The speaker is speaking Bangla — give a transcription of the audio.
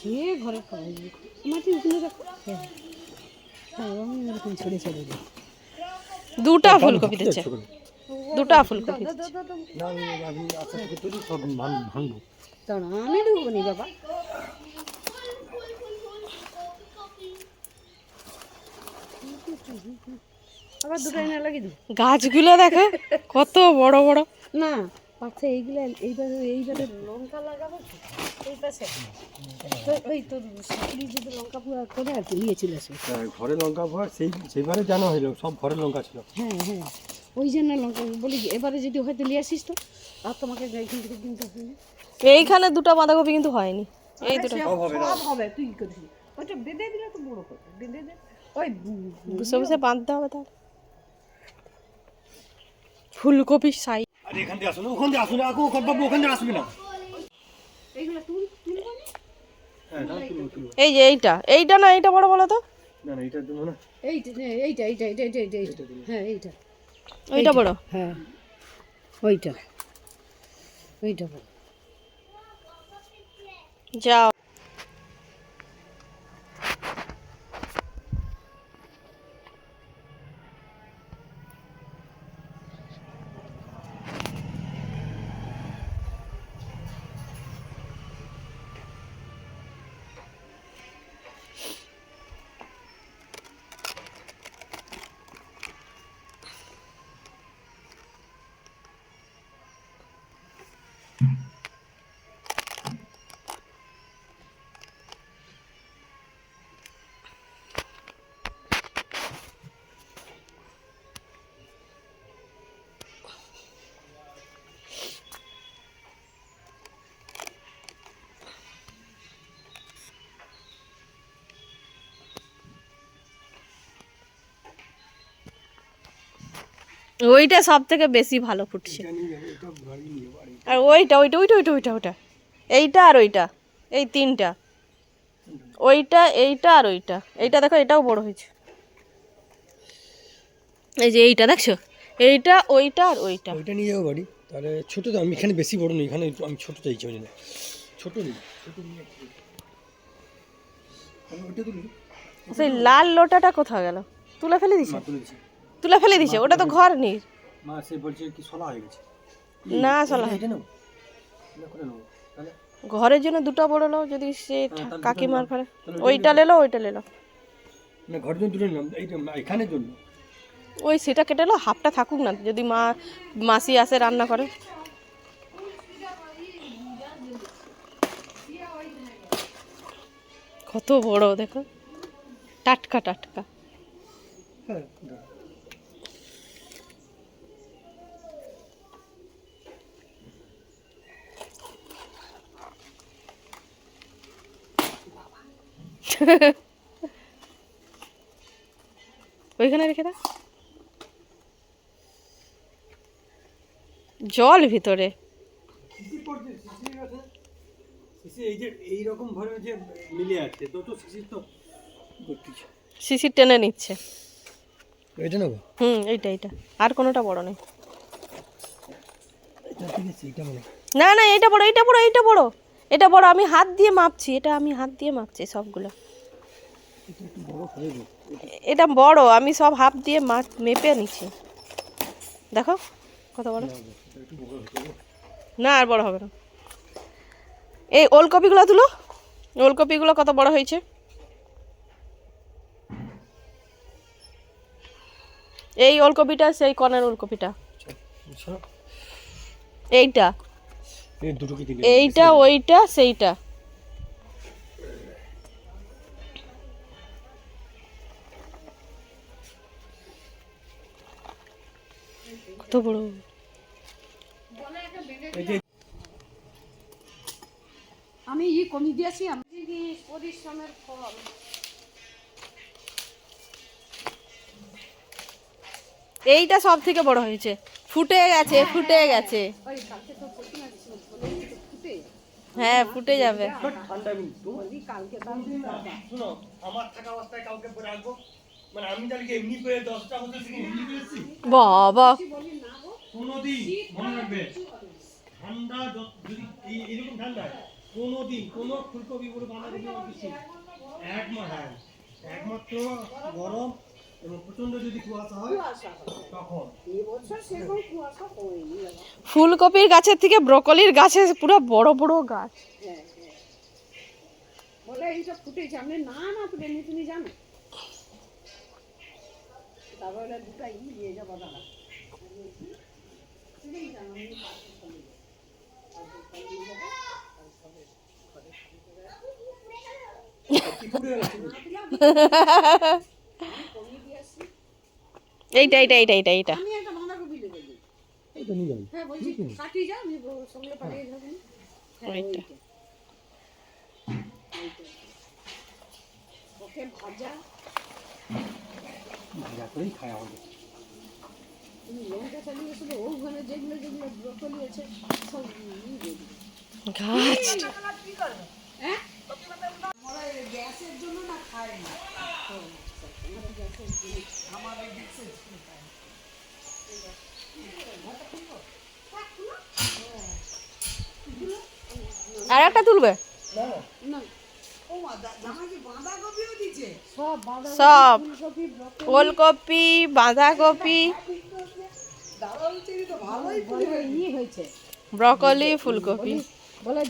সে ঘরে খাওয়া মাটি ওখানে রাখো। হ্যাঁ আমি এরকম ছড়ে ছড়ে দিই। দুটা ফুলকপি দিচ্ছে, দুটা ফুলকপি দিচ্ছে। না আমি আচ্ছা তুই সব ভাঙবো দাঁড়া আমি ঢুকবো নি বাবা। আবার দুটো এনে লাগিয়ে দিই। গাছগুলো দেখো কত বড় বড়। না আচ্ছা এইগুলো এইবারে লঙ্কা লাগাবো এই পাশে ওই তোর শাশুড়ি যদি লঙ্কা পুরো করে আর কি নিয়েছিল সে ঘরে লঙ্কা ভর সেইবারে জানা হইলো সব ঘরে লঙ্কা ছিল। হ্যাঁ হ্যাঁ ওই জন্য লঙ্কা বলি এবারে যদি হয়তো নিয়ে আসিস তো আর তোমাকে এইখান থেকে কিনতে হবে না। এইখানে দুটো বাঁধাকপি কিন্তু হয়নি, এই দুটো সব হবে তুই কি করিস ওইটা বেঁধে দিলে তো বড় হবে বেঁধে দে ওই বুঝে বুঝে বাঁধতে হবে তাহলে। ফুলকপি সাই আর এখান থেকে আসুন ওখান থেকে আসুন আকু বাবু ওখান থেকে আসবি না। এইগুলো তুই তুলবো না হ্যাঁ না তুলবো এই যে এইটা না এইটা বড় বলো তো। না না এটা দেবো না এইটা এইটা এইটা এইটা এইটা এইটা হ্যাঁ এইটা এইটা বড়। হ্যাঁ ওইটা ওইটা বড়। যাও ওইটা সব থেকে বেশি ভালো ফুটছে। আর ওইটা ওইটা ওইটা ওইটা ওইটা ওইটা এইটা আর ওইটা এই তিনটা ওইটা এইটা আর ওইটা এইটা দেখো এটাও বড় হয়েছে। এই যে এইটা দেখছো এইটা ওইটা আর ওইটা ওইটা নিয়ে যাবো বাড়ি তাহলে ছোট তো আমি এখানে বেশি বড় নেই এখানে আমি ছোট চাইছি ওই জন্য ছোট নেই ছোট নিয়ে আমি ওইটা তুলি। সেই লাল লোটাটা কোথাও গেল? তুলে ফেলে দিছে, তুলে ফেলে দিছে ওটা তো ঘর নেই। মা সে বলছে কি সলা হয়ে গেছে না সলা এটা নাও না করে নাও তাহলে ঘরের জন্য দুটো বড় লো যদি সে কাকিমার ঘরে ওইটা লেলো ওইটা লেলো না ঘরের জন্য তুলে নিলাম এইটা এখানের জন্য ওই সেটা কেটে লো হাফটা থাকুক না যদি মাসি আসে রান্না করে। কত বড় দেখো টাটকা টাটকা। হ্যাঁ ওইখানে রেখে দাও জল ভিতরে এই যে এইরকম ভাবে যে মিলে আছে তো তো শিশির তো শিশির টেনে নিচ্ছে। এটা নেবো এইটা এইটা আর কোনোটা বড় নেই। এটা ঠিক আছে এটা মানে না না এইটা বড় এইটা বড় এইটা বড় এটা বড় আমি হাত দিয়ে মাপছি এটা আমি হাত দিয়ে মাপছি সবগুলো। এটা একটু বড় হবে গো এটা বড় আমি সব হাত দিয়ে মেপে নিচ্ছি দেখো কত বড়। না আর বড় হবে না। এই ওলকপিগুলো তুলো ওলকপিগুলো কত বড় হয়েছে। এই ওলকপিটা সেই কর্নার ওলকপিটা এইটা এই দুটো কি দিলে এইটা ওইটা সেইটা কত বড়। আমি কমি দিয়েছি আমি পরিশ্রমের ফল। এইটা সব থেকে বড় হয়েছে ফুটে গেছে ফুটে গেছে। হ্যাঁ ফুটে যাবে। ঠান্ডা কিন্তু শুনো আমার থাকা অবস্থায় কাউকে পরে রাখবো মানে আমি তাহলে এমনি করে 10টা বছর থেকে এমনি করেছি বাবা কোনোদিন মনে রাখবে ঠান্ডা যদি এইরকম ঠান্ডা কোনোদিন কোনো ফুলকপি বলে বাঁধাকপি বলে কিছু একমাত্র গরম এবং প্রচন্ড যদি কুয়াশা হয় তখন এবছর সেরকম কুয়াশা হয়নি বাবা। ফুলকপির গাছের থেকে ব্রকলির গাছে পুরো বড় বড় গাছ। হ্যাঁ হ্যাঁ বলে এইটা ফুটেছে আপনি না না ফুটেনি তুমি জানো তারপর বলে দুটা দিয়ে যাবো দাদা তুমি জানো আমি পাশে চলে যাবো। এইটা এইটা এইটা এইটা এইটা আমি একটা বাঁধাকপি দেবো দিই। এটা নিয়ে যাবি হ্যাঁ বলছি কাটি যাও আমি সঙ্গে পাঠিয়ে যাবেন হ্যাঁ ওইটা। ওইটা। ওকে ভাজা ভাজা করেই খায় আমাদের তুমি লঙ্কা চালিয়ে শুধু ওখানে যেগুলো যেগুলো ব্রকলি আছে সব দিয়ে দিই গাছ। হ্যাঁ আমরা গ্যাসের জন্য না খাই না আমাদের গ্যাসের জন্য আমাদের গ্যাসের জন্য খাই না। আর একটা তুলবে না সব বাঁধাকপি সব ফুলকপি ব্রকলি ওলকপি বাঁধাকপি ভালোই ইয়ে হয়েছে ব্রকলি ফুলকপি বলে